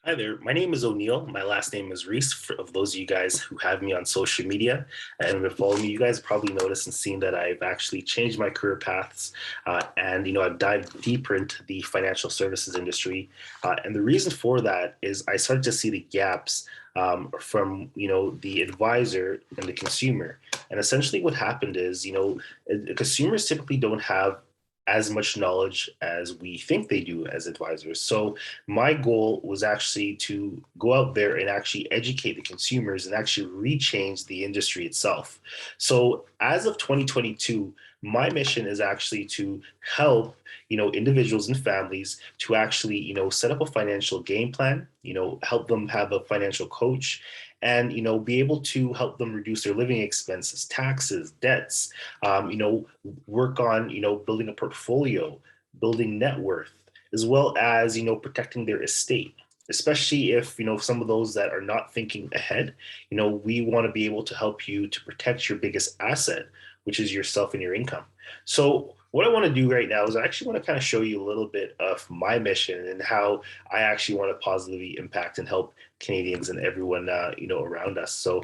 Hi there. My name is O'Neill. My last name is Reese. Of those of you guys who have me on social media and have been following me, you guys probably noticed and seen that I've actually changed my career paths, and I've dived deeper into the financial services industry. And the reason for that is I started to see the gaps from the advisor and the consumer. And essentially, what happened is consumers typically don't have as much knowledge as we think they do as advisors. So my goal was actually to go out there and actually educate the consumers and actually rechange the industry itself. So as of 2022, my mission is actually to help individuals and families to actually set up a financial game plan, help them have a financial coach, and be able to help them reduce their living expenses, taxes, debts, work on building a portfolio, building net worth, as well as protecting their estate, especially if some of those that are not thinking ahead. We want to be able to help you to protect your biggest asset, which is yourself and your income. So what I want to do right now is I actually want to kind of show you a little bit of my mission and how I actually want to positively impact and help Canadians and everyone around us. So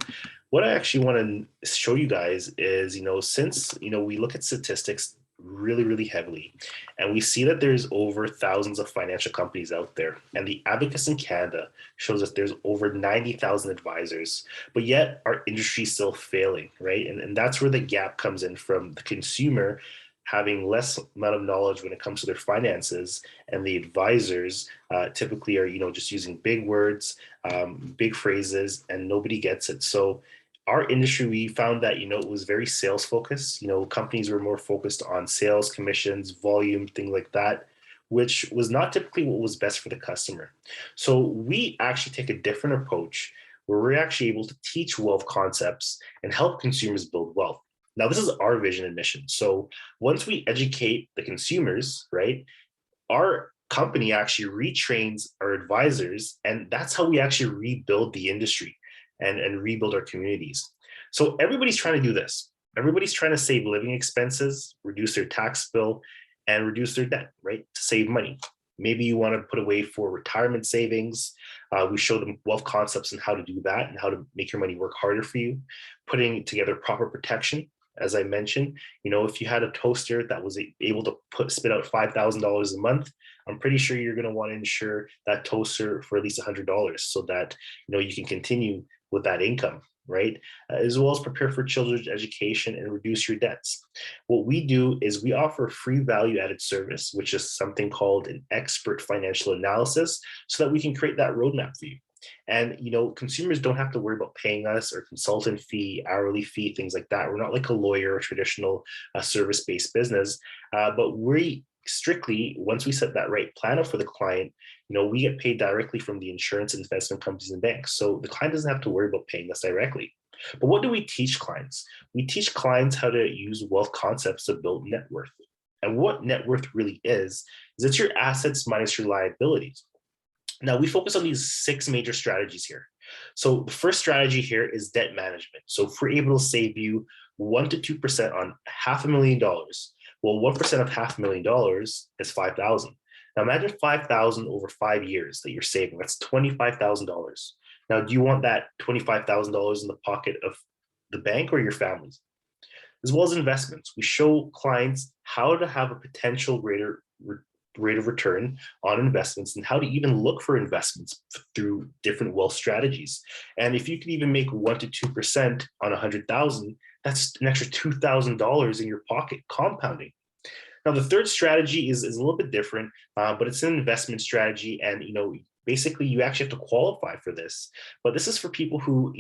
what I actually want to show you guys is since we look at statistics really, really heavily, and we see that there's over thousands of financial companies out there. And the Abacus in Canada shows us there's over 90,000 advisors, but yet our industry is still failing, right? And that's where the gap comes in from the consumer having less amount of knowledge when it comes to their finances, and the advisors typically are just using big words, big phrases, and nobody gets it. So our industry, we found that it was very sales focused. Companies were more focused on sales, commissions, volume, things like that, which was not typically what was best for the customer. So we actually take a different approach where we're actually able to teach wealth concepts and help consumers build wealth. Now, this is our vision and mission. So once we educate the consumers, right, our company actually retrains our advisors, and that's how we actually rebuild the industry and rebuild our communities. So everybody's trying to do this. Everybody's trying to save living expenses, reduce their tax bill, and reduce their debt, right? To save money. Maybe you want to put away for retirement savings. We show them wealth concepts and how to do that and how to make your money work harder for you, putting together proper protection. As I mentioned, if you had a toaster that was able to spit out $5,000 a month, I'm pretty sure you're going to want to insure that toaster for at least $100 so that you can continue with that income, right? As well as prepare for children's education and reduce your debts. What we do is we offer free value added service, which is something called an expert financial analysis, so that we can create that roadmap for you. And consumers don't have to worry about paying us or consultant fee, hourly fee, things like that. We're not like a lawyer or traditional service-based business, but we strictly, once we set that right plan up for the client, we get paid directly from the insurance investment companies and banks. So the client doesn't have to worry about paying us directly. But what do we teach clients? We teach clients how to use wealth concepts to build net worth. And what net worth really is it's your assets minus your liabilities. Now, we focus on these 6 major strategies here. So the first strategy here is debt management. So if we're able to save you 1 to 2% on $500,000, well, 1% of $500,000 is 5,000. Now imagine 5,000 over 5 years that you're saving. That's $25,000. Now, do you want that $25,000 in the pocket of the bank or your family's? As well as investments, we show clients how to have a potential greater rate of return on investments and how to even look for investments through different wealth strategies. And if you can even make 1 to 2% on 100,000, that's an extra $2,000 in your pocket compounding. Now, the third strategy is a little bit different, but it's an investment strategy. And, basically you actually have to qualify for this. But this is for people who,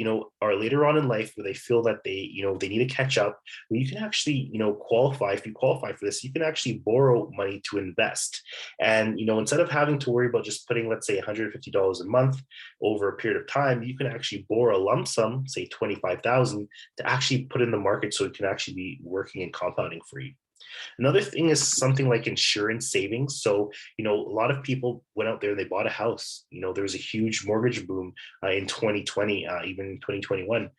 are later on in life where they feel that they need to catch up. Well, you can actually, qualify. If you qualify for this, you can actually borrow money to invest. And, instead of having to worry about just putting, let's say, $150 a month over a period of time, you can actually borrow a lump sum, say 25,000, to actually put in the market so it can actually be working and compounding for you. Another thing is something like insurance savings. So, a lot of people went out there and they bought a house. There was a huge mortgage boom in 2020, even in 2021,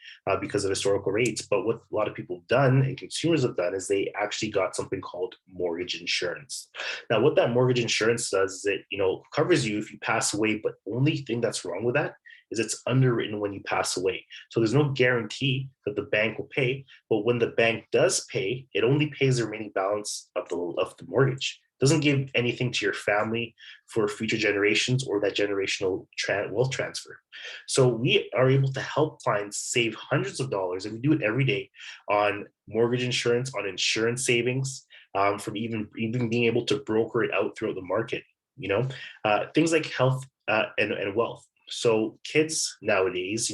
because of historical rates. But what a lot of people have done and consumers have done is they actually got something called mortgage insurance. Now, what that mortgage insurance does is it, covers you if you pass away, but only thing that's wrong with that is it's underwritten when you pass away. So there's no guarantee that the bank will pay, but when the bank does pay, it only pays the remaining balance of the mortgage. It doesn't give anything to your family for future generations or that generational wealth transfer. So we are able to help clients save hundreds of dollars, and we do it every day on mortgage insurance, on insurance savings, from even being able to broker it out throughout the market. Things like health and wealth. So kids nowadays,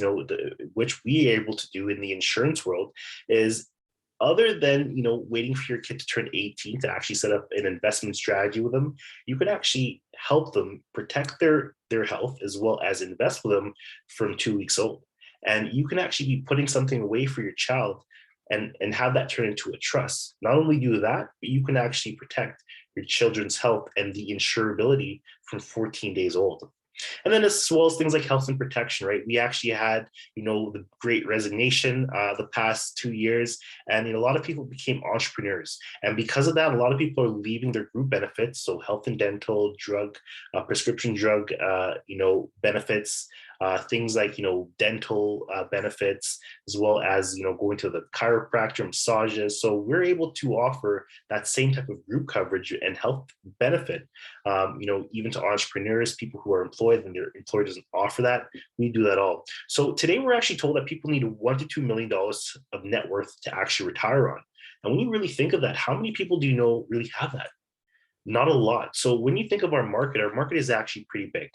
which we are able to do in the insurance world is, other than waiting for your kid to turn 18 to actually set up an investment strategy with them, you can actually help them protect their health as well as invest with them from 2 weeks old. And you can actually be putting something away for your child and have that turn into a trust. Not only do that, but you can actually protect your children's health and the insurability from 14 days old. And then as well as things like health and protection, right? We actually had, the great resignation the past 2 years, and a lot of people became entrepreneurs. And because of that, a lot of people are leaving their group benefits, so health and dental, drug, prescription drug, benefits, things like dental benefits, as well as going to the chiropractor, massages. So we're able to offer that same type of group coverage and health benefit, even to entrepreneurs, people who are employed and their employer doesn't offer that. We do that all. So today we're actually told that people need $1 to $2 million of net worth to actually retire on. And when you really think of that, how many people do you know really have that? Not a lot. So when you think of our market is actually pretty big.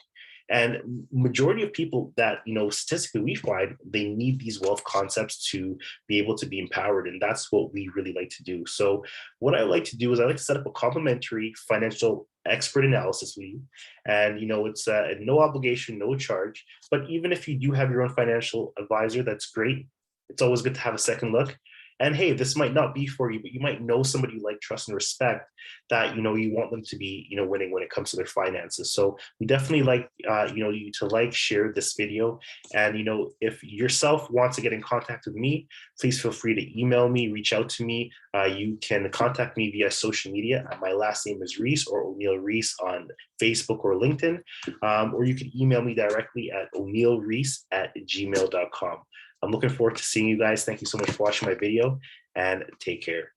And majority of people that, statistically we find, they need these wealth concepts to be able to be empowered. And that's what we really like to do. So what I like to do is I like to set up a complimentary financial expert analysis with you. And, it's no obligation, no charge. But even if you do have your own financial advisor, that's great. It's always good to have a second look. And hey, this might not be for you, but you might know somebody you like, trust, and respect that you want them to be winning when it comes to their finances. So we definitely like you to like, share this video, and if yourself wants to get in contact with me, please feel free to email me, reach out to me. You can contact me via social media. My last name is Reese, or O'Neill Reese, on Facebook or LinkedIn, or you can email me directly at o'neillreese@gmail.com. I'm looking forward to seeing you guys. Thank you so much for watching my video, and take care.